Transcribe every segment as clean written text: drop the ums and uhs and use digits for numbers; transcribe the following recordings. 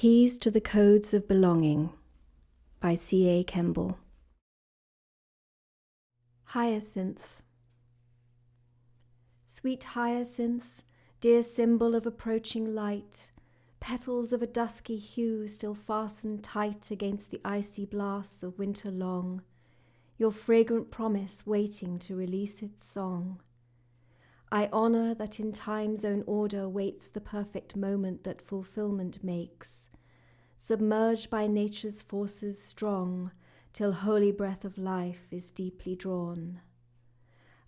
Keys to the Codes of Belonging by C.A. Kemble. Hyacinth. Sweet hyacinth, dear symbol of approaching light, petals of a dusky hue still fastened tight against the icy blasts of winter long, your fragrant promise waiting to release its song. I honor that in time's own order waits the perfect moment that fulfillment makes, submerged by nature's forces strong, till holy breath of life is deeply drawn.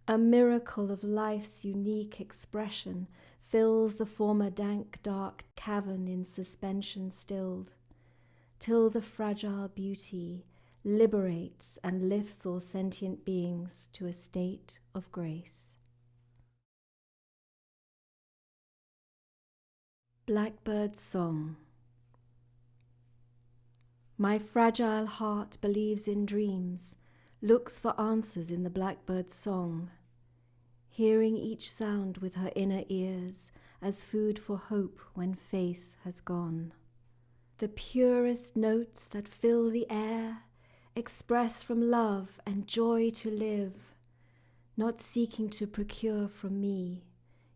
A miracle of life's unique expression fills the former dank, dark cavern in suspension stilled, till the fragile beauty liberates and lifts all sentient beings to a state of grace. Blackbird's Song. My fragile heart believes in dreams, looks for answers in the blackbird's song, hearing each sound with her inner ears as food for hope when faith has gone. The purest notes that fill the air express from love and joy to live, not seeking to procure from me,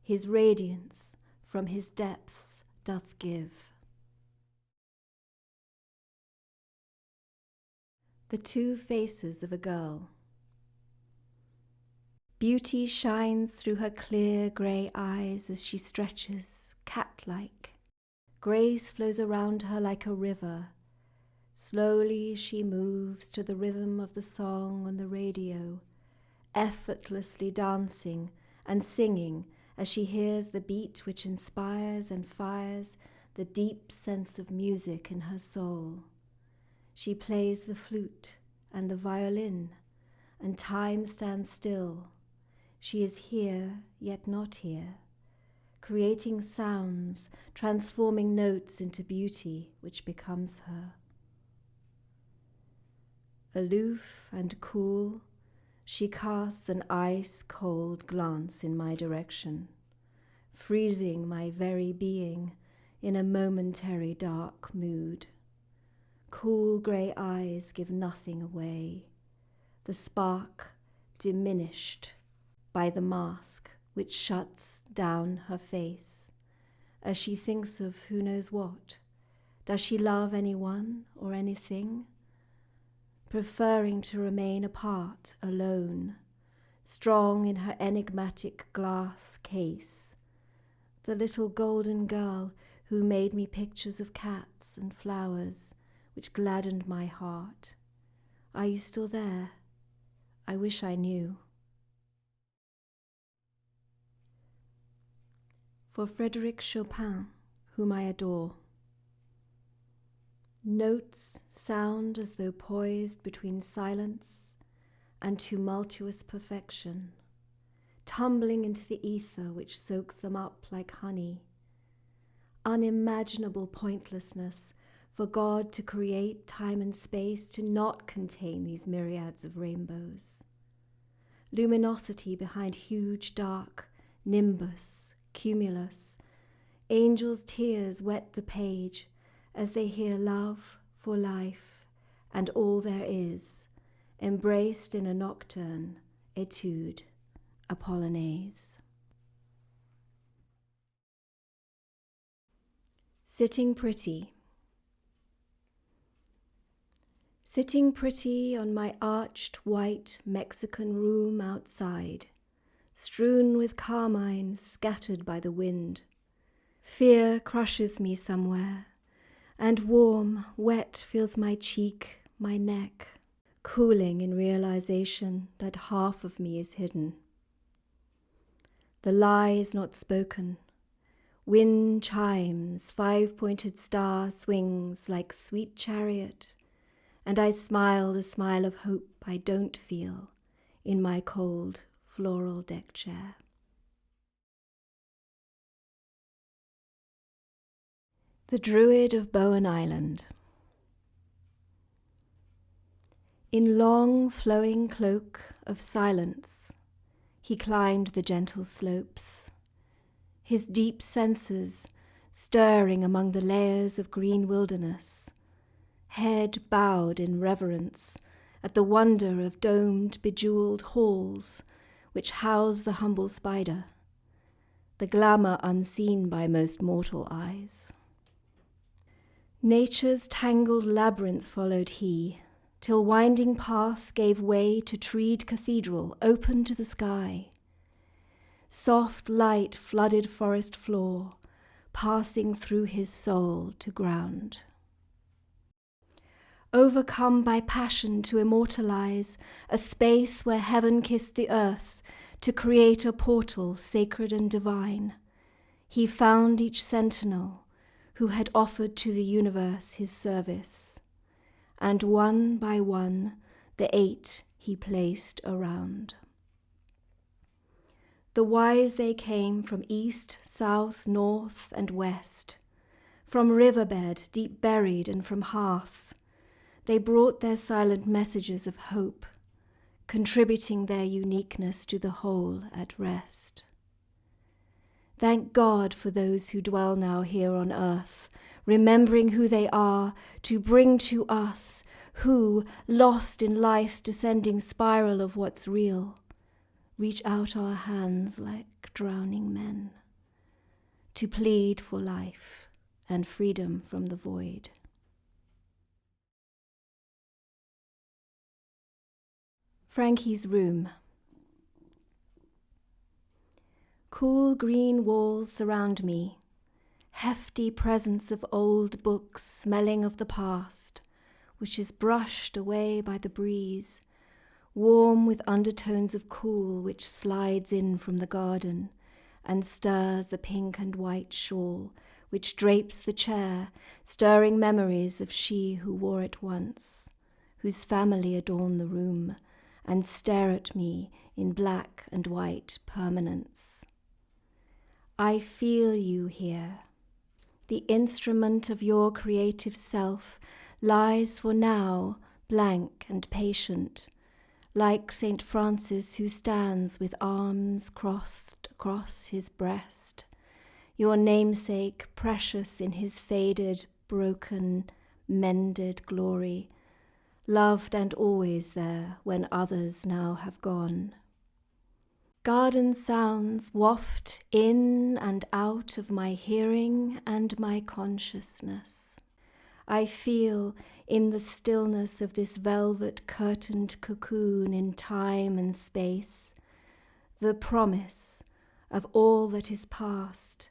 his radiance from his depths doth give. The Two Faces of a Girl. Beauty shines through her clear grey eyes as she stretches, cat-like. Grace flows around her like a river. Slowly she moves to the rhythm of the song on the radio, effortlessly dancing and singing as she hears the beat which inspires and fires the deep sense of music in her soul. She plays the flute and the violin, and time stands still. She is here, yet not here, creating sounds, transforming notes into beauty which becomes her. Aloof and cool, she casts an ice-cold glance in my direction, freezing my very being in a momentary dark mood. Cool grey eyes give nothing away, the spark diminished by the mask which shuts down her face, as she thinks of who knows what. Does she love anyone or anything? Preferring to remain apart, alone, strong in her enigmatic glass case, the little golden girl who made me pictures of cats and flowers, which gladdened my heart. Are you still there? I wish I knew. For Frédéric Chopin, whom I adore. Notes sound as though poised between silence and tumultuous perfection, tumbling into the ether which soaks them up like honey. Unimaginable pointlessness for God to create time and space to not contain these myriads of rainbows. Luminosity behind huge dark nimbus, cumulus. Angels' tears wet the page as they hear love for life and all there is, embraced in a nocturne, etude, a polonaise. Sitting Pretty. Sitting pretty on my arched white Mexican room outside, strewn with carmine scattered by the wind. Fear crushes me somewhere, and warm, wet feels my cheek, my neck, cooling in realization that half of me is hidden. The lie is not spoken. Wind chimes, five-pointed star swings like sweet chariot, and I smile the smile of hope I don't feel in my cold floral deck chair. The Druid of Bowen Island. In long flowing cloak of silence, he climbed the gentle slopes. His deep senses stirring among the layers of green wilderness, head bowed in reverence at the wonder of domed, bejeweled halls which house the humble spider, the glamour unseen by most mortal eyes. Nature's tangled labyrinth followed he, till winding path gave way to treed cathedral open to the sky. Soft light flooded forest floor, passing through his soul to ground. Overcome by passion to immortalize a space where heaven kissed the earth, to create a portal sacred and divine, he found each sentinel who had offered to the universe his service, and one by one the 8 he placed around. The wise they came from east, south, north, and west, from riverbed deep buried and from hearth. They brought their silent messages of hope, contributing their uniqueness to the whole at rest. Thank God for those who dwell now here on earth, remembering who they are to bring to us, who, lost in life's descending spiral of what's real, reach out our hands like drowning men, to plead for life and freedom from the void. Frankie's room. Cool green walls surround me, hefty presence of old books smelling of the past, which is brushed away by the breeze, warm with undertones of cool which slides in from the garden and stirs the pink and white shawl which drapes the chair, stirring memories of she who wore it once, whose family adorn the room and stare at me in black and white permanence. I feel you here. The instrument of your creative self lies for now blank and patient, like St. Francis who stands with arms crossed across his breast, your namesake precious in his faded, broken, mended glory, loved and always there when others now have gone. Garden sounds waft in and out of my hearing and my consciousness. I feel in the stillness of this velvet-curtained cocoon in time and space the promise of all that is past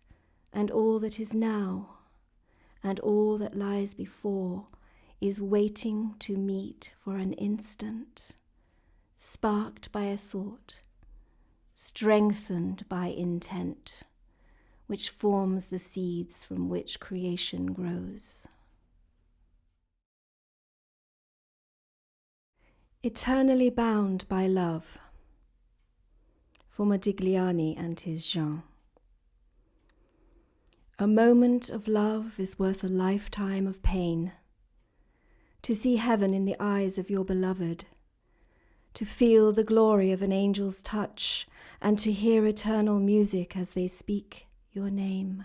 and all that is now and all that lies before is waiting to meet for an instant, sparked by a thought, strengthened by intent, which forms the seeds from which creation grows. Eternally bound by love, for Modigliani and his Jean. A moment of love is worth a lifetime of pain. To see heaven in the eyes of your beloved, to feel the glory of an angel's touch, and to hear eternal music as they speak your name.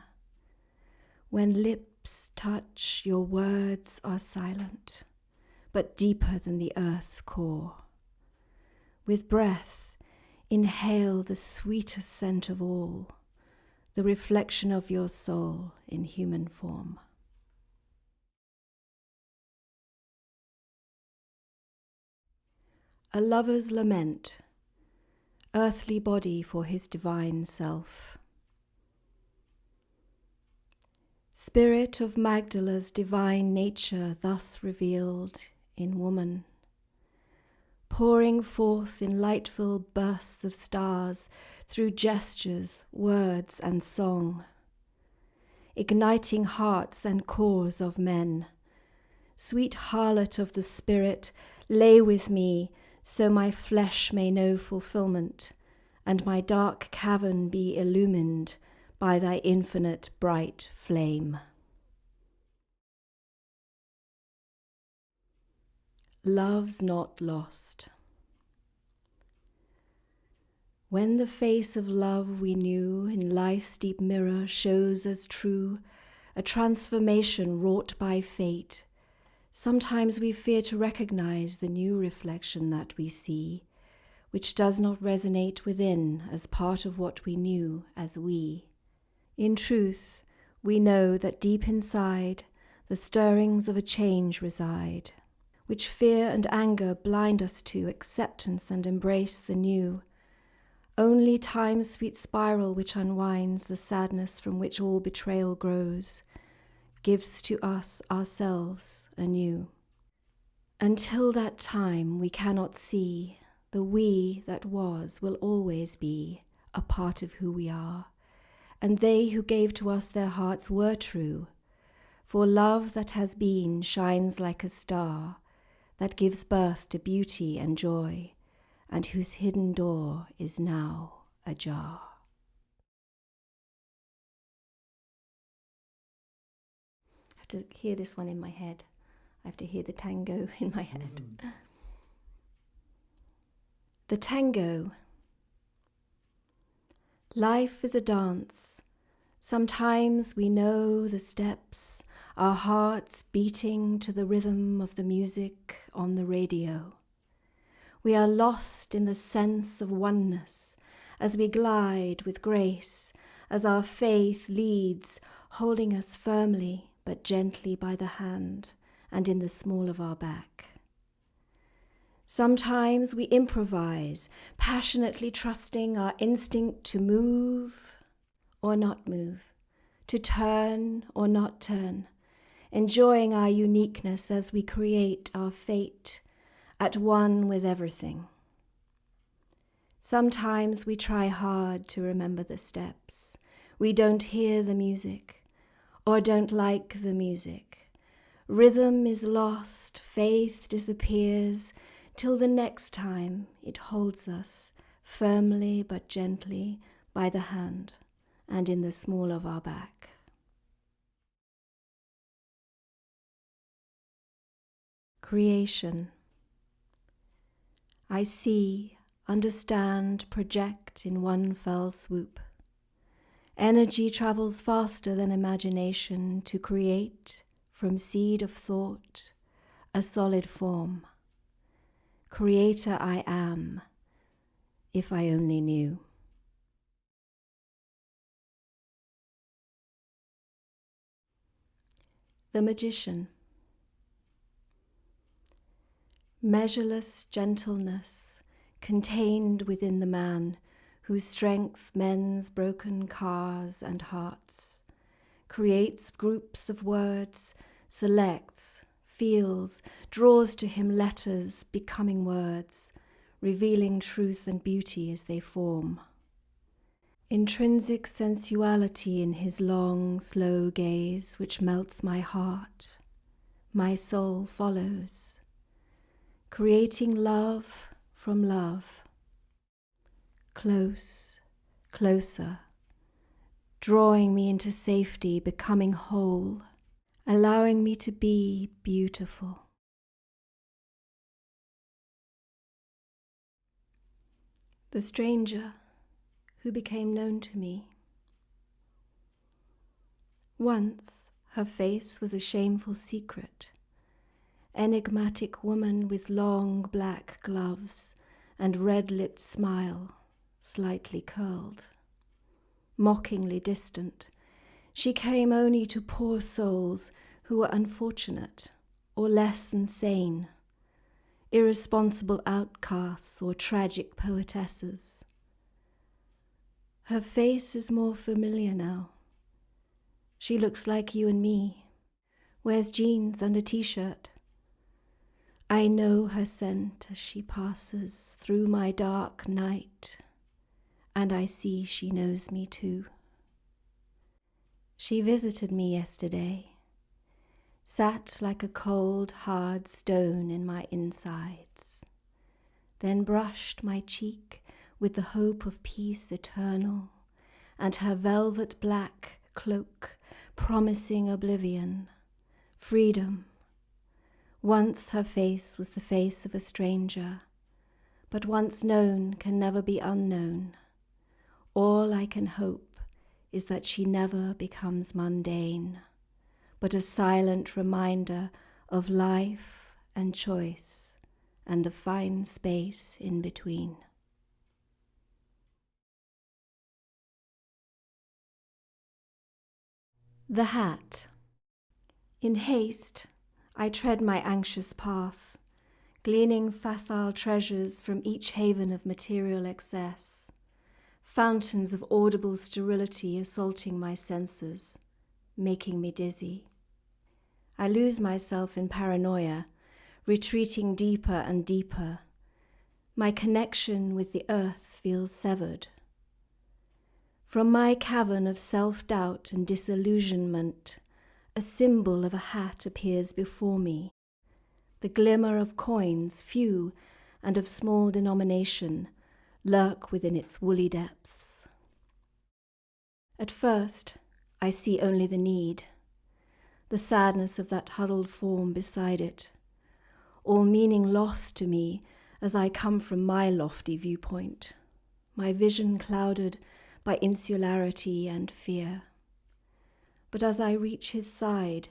When lips touch, your words are silent, but deeper than the earth's core. With breath, inhale the sweetest scent of all, the reflection of your soul in human form. A lover's lament, earthly body for his divine self. Spirit of Magdala's divine nature thus revealed in woman, pouring forth in lightful bursts of stars through gestures, words, and song, igniting hearts and cores of men. Sweet harlot of the spirit, lay with me, so my flesh may know fulfillment, and my dark cavern be illumined by thy infinite bright flame. Love's not lost. When the face of love we knew in life's deep mirror shows as true a transformation wrought by fate. Sometimes we fear to recognize the new reflection that we see, which does not resonate within as part of what we knew as we. In truth, we know that deep inside, the stirrings of a change reside, which fear and anger blind us to acceptance and embrace the new. Only time's sweet spiral which unwinds the sadness from which all betrayal grows, gives to us ourselves anew. Until that time we cannot see, the we that was will always be a part of who we are, and they who gave to us their hearts were true, for love that has been shines like a star, that gives birth to beauty and joy, and whose hidden door is now ajar. I have to hear this one in my head. I have to hear the tango in my head. Mm-hmm. The tango. Life is a dance. Sometimes we know the steps, our hearts beating to the rhythm of the music on the radio. We are lost in the sense of oneness as we glide with grace, as our faith leads, holding us firmly but gently by the hand and in the small of our back. Sometimes we improvise, passionately trusting our instinct to move or not move, to turn or not turn, enjoying our uniqueness as we create our fate at one with everything. Sometimes we try hard to remember the steps. We don't hear the music or don't like the music. Rhythm is lost, faith disappears, till the next time it holds us firmly but gently by the hand and in the small of our back. Creation. I see, understand, project in one fell swoop. Energy travels faster than imagination to create, from seed of thought, a solid form. Creator I am, if I only knew. The Magician. Measureless gentleness contained within the man whose strength mends broken cars and hearts, creates groups of words, selects, feels, draws to him letters becoming words, revealing truth and beauty as they form. Intrinsic sensuality in his long, slow gaze which melts my heart, my soul follows, creating love from love. Close, closer, drawing me into safety, becoming whole, allowing me to be beautiful. The stranger who became known to me. Once her face was a shameful secret, enigmatic woman with long black gloves and red-lipped smile, slightly curled. Mockingly distant, she came only to poor souls who were unfortunate or less than sane, irresponsible outcasts or tragic poetesses. Her face is more familiar now. She looks like you and me, wears jeans and a t-shirt. I know her scent as she passes through my dark night, and I see she knows me too. She visited me yesterday, sat like a cold, hard stone in my insides, then brushed my cheek with the hope of peace eternal, and her velvet black cloak promising oblivion, freedom. Once her face was the face of a stranger, but once known can never be unknown. All I can hope is that she never becomes mundane, but a silent reminder of life and choice and the fine space in between. The hat. In haste, I tread my anxious path, gleaning facile treasures from each haven of material excess, fountains of audible sterility assaulting my senses, making me dizzy. I lose myself in paranoia, retreating deeper and deeper. My connection with the earth feels severed. From my cavern of self-doubt and disillusionment, a symbol of a hat appears before me. The glimmer of coins, few and of small denomination, lurk within its woolly depths. At first, I see only the need, the sadness of that huddled form beside it, all meaning lost to me as I come from my lofty viewpoint, my vision clouded by insularity and fear. But as I reach his side,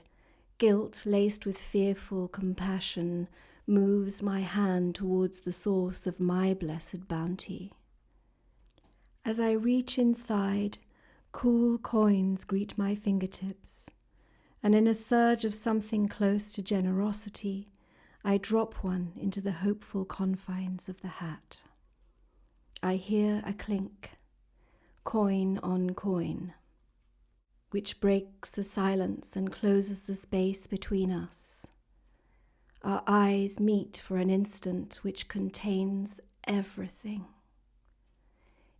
guilt laced with fearful compassion moves my hand towards the source of my blessed bounty. As I reach inside, cool coins greet my fingertips, and in a surge of something close to generosity, I drop one into the hopeful confines of the hat. I hear a clink, coin on coin, which breaks the silence and closes the space between us. Our eyes meet for an instant which contains everything.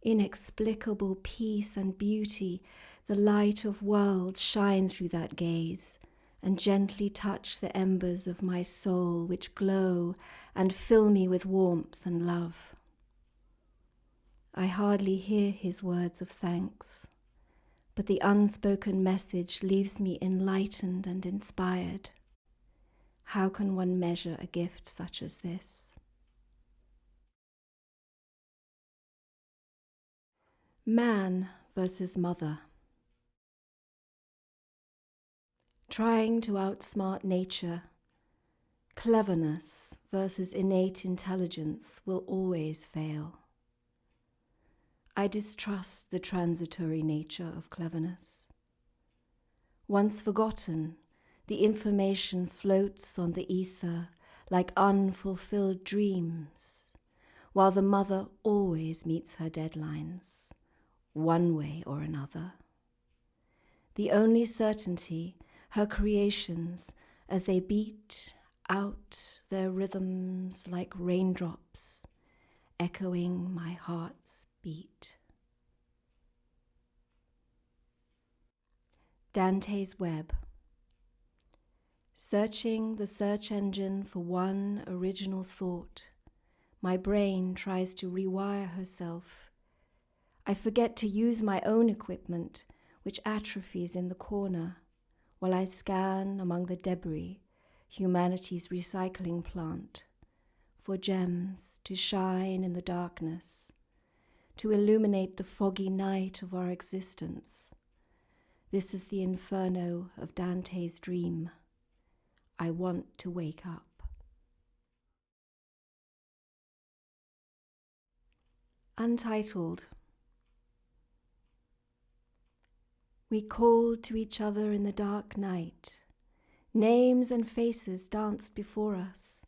Inexplicable peace and beauty, the light of worlds shine through that gaze and gently touch the embers of my soul which glow and fill me with warmth and love. I hardly hear his words of thanks, but the unspoken message leaves me enlightened and inspired. How can one measure a gift such as this? Man versus mother. Trying to outsmart nature, cleverness versus innate intelligence will always fail. I distrust the transitory nature of cleverness. Once forgotten, the information floats on the ether like unfulfilled dreams, while the mother always meets her deadlines, one way or another. The only certainty, her creations, as they beat out their rhythms like raindrops, echoing my heart's beat. Dante's Web. Searching the search engine for one original thought, my brain tries to rewire herself. I forget to use my own equipment, which atrophies in the corner, while I scan among the debris, humanity's recycling plant, for gems to shine in the darkness, to illuminate the foggy night of our existence. This is the inferno of Dante's dream. I want to wake up. Untitled. We called to each other in the dark night. Names and faces danced before us,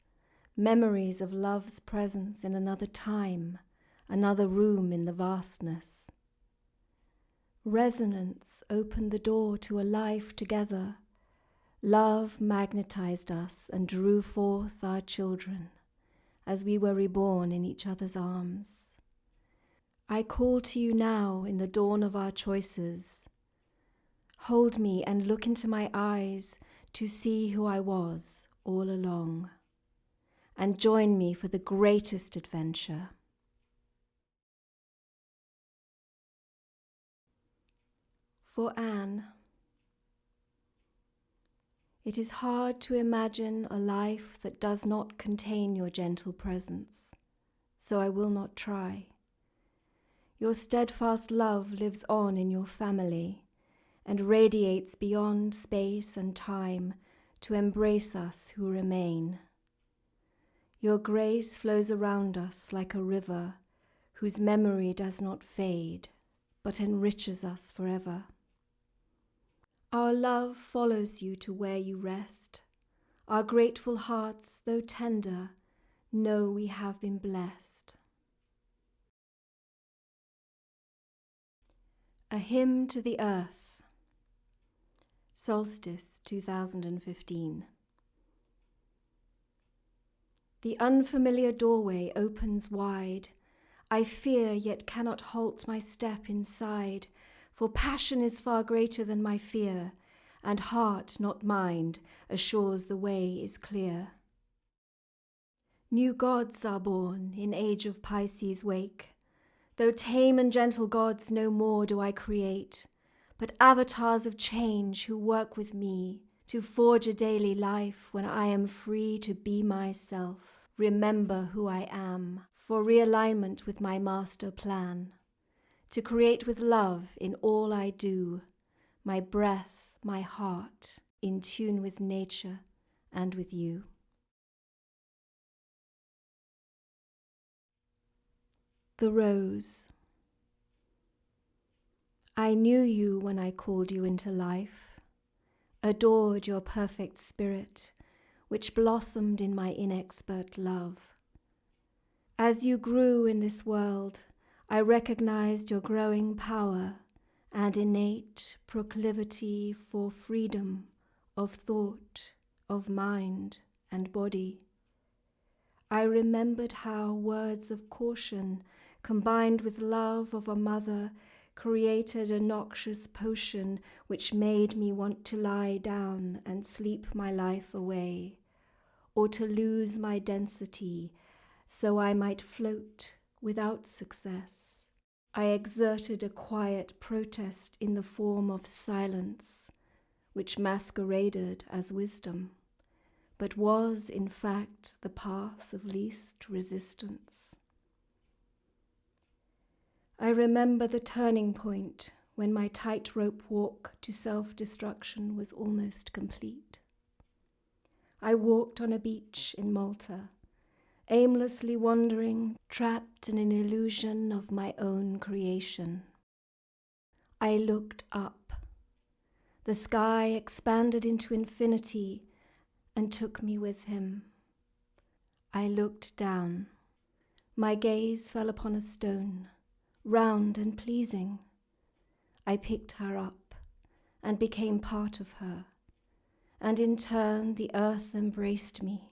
memories of love's presence in another time, another room in the vastness. Resonance opened the door to a life together. Love magnetized us and drew forth our children as we were reborn in each other's arms. I call to you now in the dawn of our choices. Hold me and look into my eyes to see who I was all along, and join me for the greatest adventure. For Anne. It is hard to imagine a life that does not contain your gentle presence, so I will not try. Your steadfast love lives on in your family, and radiates beyond space and time to embrace us who remain. Your grace flows around us like a river whose memory does not fade, but enriches us forever. Our love follows you to where you rest. Our grateful hearts, though tender, know we have been blessed. A Hymn to the Earth. Solstice 2015. The unfamiliar doorway opens wide. I fear, yet cannot halt my step inside, for passion is far greater than my fear, and heart, not mind, assures the way is clear. New gods are born in age of Pisces wake. Though tame and gentle gods no more do I create, but avatars of change who work with me to forge a daily life when I am free to be myself, remember who I am, for realignment with my master plan, to create with love in all I do, my breath, my heart, in tune with nature and with you. The Rose. I knew you when I called you into life, adored your perfect spirit, which blossomed in my inexpert love. As you grew in this world, I recognized your growing power and innate proclivity for freedom of thought, of mind and body. I remembered how words of caution combined with love of a mother created a noxious potion which made me want to lie down and sleep my life away, or to lose my density so I might float without success. I exerted a quiet protest in the form of silence, which masqueraded as wisdom, but was in fact the path of least resistance. I remember the turning point when my tightrope walk to self-destruction was almost complete. I walked on a beach in Malta, aimlessly wandering, trapped in an illusion of my own creation. I looked up. The sky expanded into infinity and took me with him. I looked down. My gaze fell upon a stone, round and pleasing. I picked her up and became part of her, and in turn the earth embraced me.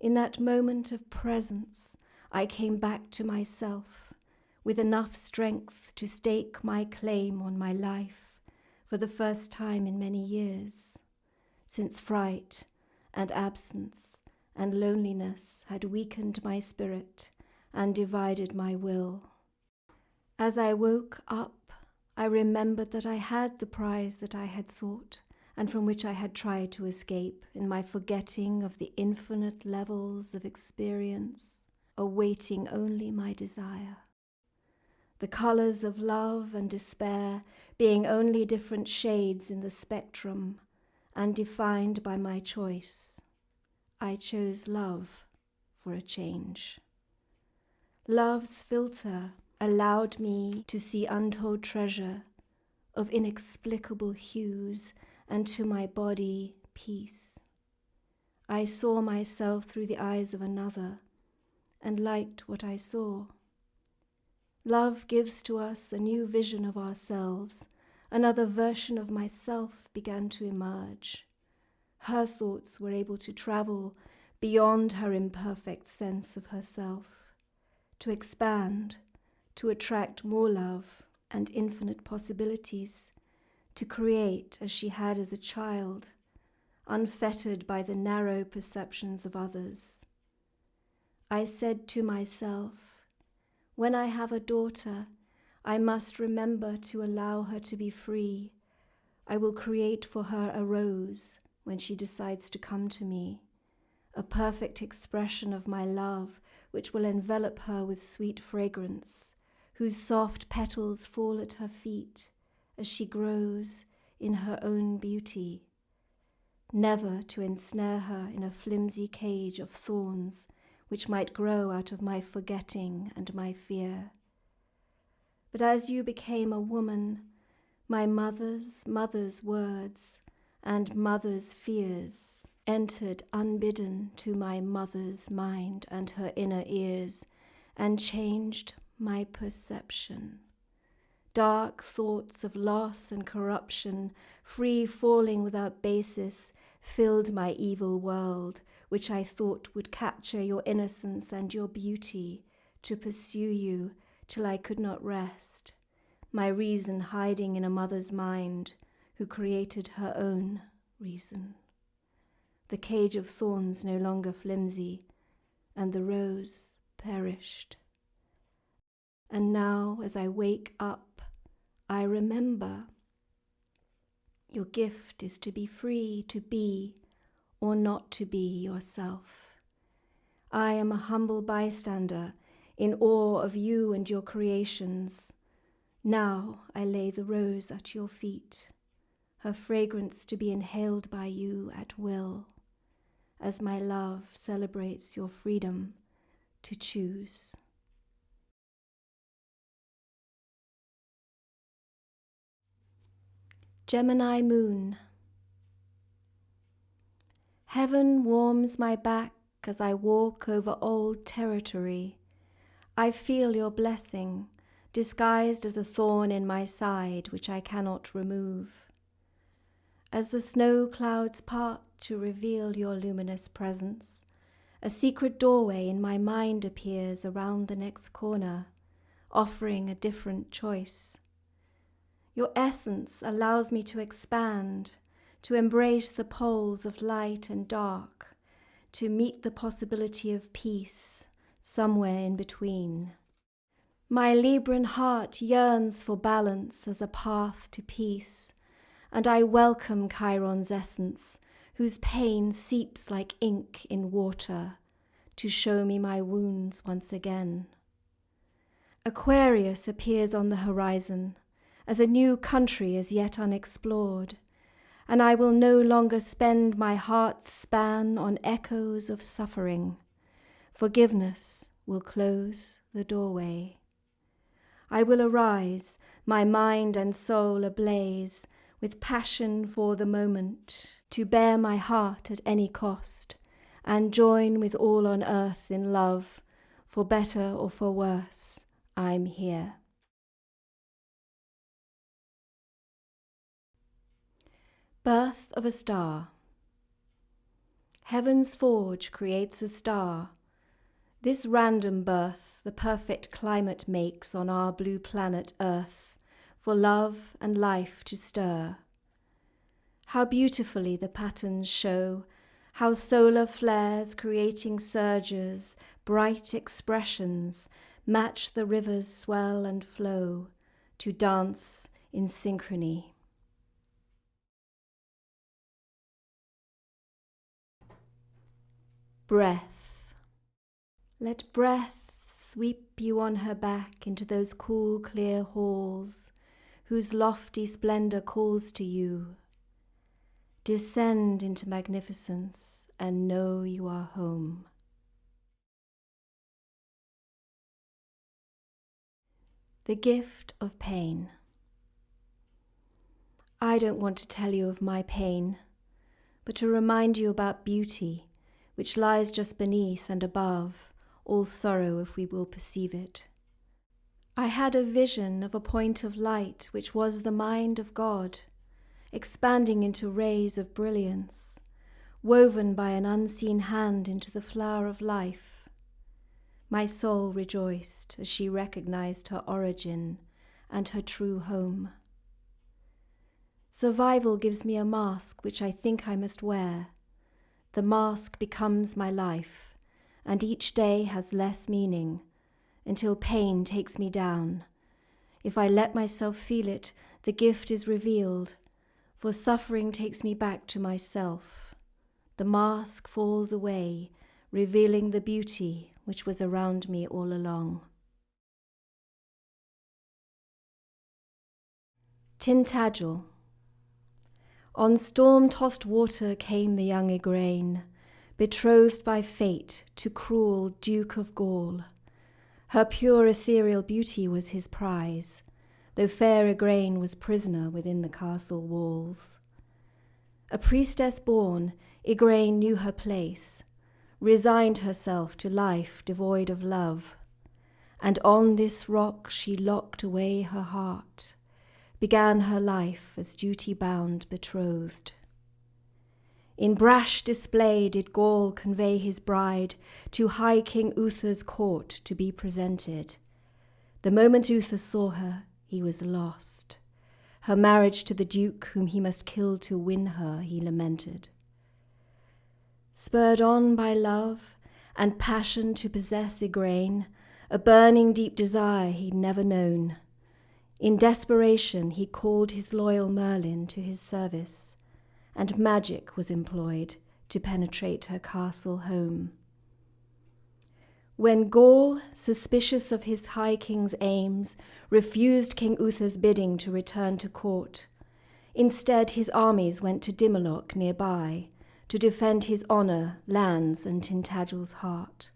In that moment of presence, I came back to myself with enough strength to stake my claim on my life for the first time in many years, since fright and absence and loneliness had weakened my spirit and divided my will. As I woke up, I remembered that I had the prize that I had sought and from which I had tried to escape in my forgetting of the infinite levels of experience, awaiting only my desire. The colors of love and despair being only different shades in the spectrum and defined by my choice. I chose love for a change. Love's filter allowed me to see untold treasure of inexplicable hues, and to my body peace. I saw myself through the eyes of another and liked what I saw. Love gives to us a new vision of ourselves. Another version of myself began to emerge. Her thoughts were able to travel beyond her imperfect sense of herself, to expand, to attract more love and infinite possibilities, to create as she had as a child, unfettered by the narrow perceptions of others. I said to myself, when I have a daughter, I must remember to allow her to be free. I will create for her a rose when she decides to come to me, a perfect expression of my love which will envelop her with sweet fragrance, whose soft petals fall at her feet as she grows in her own beauty, never to ensnare her in a flimsy cage of thorns which might grow out of my forgetting and my fear. But as you became a woman, my mother's words and mother's fears entered unbidden to my mother's mind and her inner ears and changed my perception. Dark thoughts of loss and corruption, free falling without basis, filled my evil world, which I thought would capture your innocence and your beauty, to pursue you till I could not rest, my reason hiding in a mother's mind, who created her own reason. The cage of thorns no longer flimsy, and the rose perished. And now, as I wake up, I remember your gift is to be free to be or not to be yourself. I am a humble bystander in awe of you and your creations. Now I lay the rose at your feet, her fragrance to be inhaled by you at will, as my love celebrates your freedom to choose. Gemini Moon. Heaven warms my back as I walk over old territory. I feel your blessing, disguised as a thorn in my side which I cannot remove. As the snow clouds part to reveal your luminous presence, a secret doorway in my mind appears around the next corner, offering a different choice. Your essence allows me to expand, to embrace the poles of light and dark, to meet the possibility of peace somewhere in between. My Libran heart yearns for balance as a path to peace, and I welcome Chiron's essence, whose pain seeps like ink in water, to show me my wounds once again. Aquarius appears on the horizon, as a new country as yet unexplored, and I will no longer spend my heart's span on echoes of suffering. Forgiveness will close the doorway. I will arise, my mind and soul ablaze, with passion for the moment, to bear my heart at any cost, and join with all on earth in love, for better or for worse, I'm here. Birth of a star. Heaven's forge creates a star. This random birth the perfect climate makes on our blue planet Earth, for love and life to stir. How beautifully the patterns show, how solar flares creating surges, bright expressions, match the river's swell and flow, to dance in synchrony. Breath. Let breath sweep you on her back into those cool, clear halls, whose lofty splendor calls to you. Descend into magnificence and know you are home. The gift of pain. I don't want to tell you of my pain, but to remind you about beauty, which lies just beneath and above all sorrow if we will perceive it. I had a vision of a point of light which was the mind of God, expanding into rays of brilliance, woven by an unseen hand into the flower of life. My soul rejoiced as she recognized her origin and her true home. Survival gives me a mask which I think I must wear. The mask becomes my life, and each day has less meaning, until pain takes me down. If I let myself feel it, the gift is revealed, for suffering takes me back to myself. The mask falls away, revealing the beauty which was around me all along. Tintagel. On storm-tossed water came the young Igraine, betrothed by fate to cruel Duke of Gaul. Her pure ethereal beauty was his prize, though fair Igraine was prisoner within the castle walls. A priestess born, Igraine knew her place, resigned herself to life devoid of love, and on this rock she locked away her heart, began her life as duty-bound betrothed. In brash display did Gaul convey his bride to high King Uther's court to be presented. The moment Uther saw her, he was lost. Her marriage to the duke whom he must kill to win her, he lamented. Spurred on by love and passion to possess Igraine, a burning deep desire he'd never known, in desperation he called his loyal Merlin to his service, and magic was employed to penetrate her castle home. When Gaul, suspicious of his high king's aims, refused King Uther's bidding to return to court, instead his armies went to Dimmerloch nearby to defend his honour, lands, and Tintagel's heart.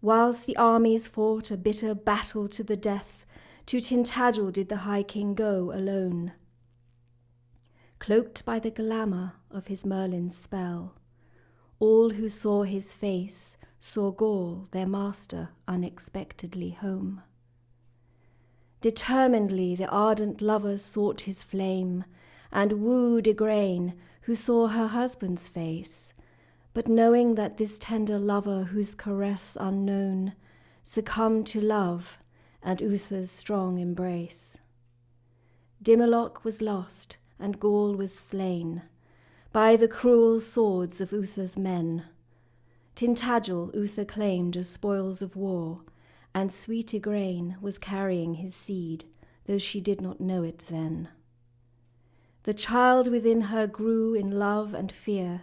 Whilst the armies fought a bitter battle to the death, to Tintagel did the high king go alone. Cloaked by the glamour of his Merlin's spell, all who saw his face saw Gaul, their master, unexpectedly home. Determinedly the ardent lover sought his flame, and wooed Igraine, who saw her husband's face, but knowing that this tender lover, whose caress unknown, succumbed to love and Uther's strong embrace. Dimmerloch was lost, and Gaul was slain by the cruel swords of Uther's men. Tintagel Uther claimed as spoils of war, and sweet Igraine was carrying his seed, though she did not know it then. The child within her grew in love and fear,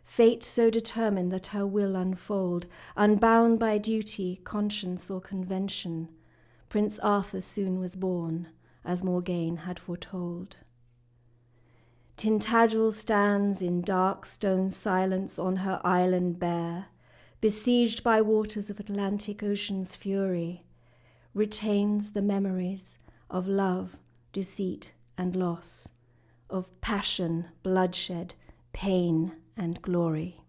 fate so determined that her will unfold, unbound by duty, conscience, or convention. Prince Arthur soon was born, as Morgaine had foretold. Tintagel stands in dark stone silence on her island bare, besieged by waters of Atlantic Ocean's fury, retains the memories of love, deceit, and loss, of passion, bloodshed, pain, and glory.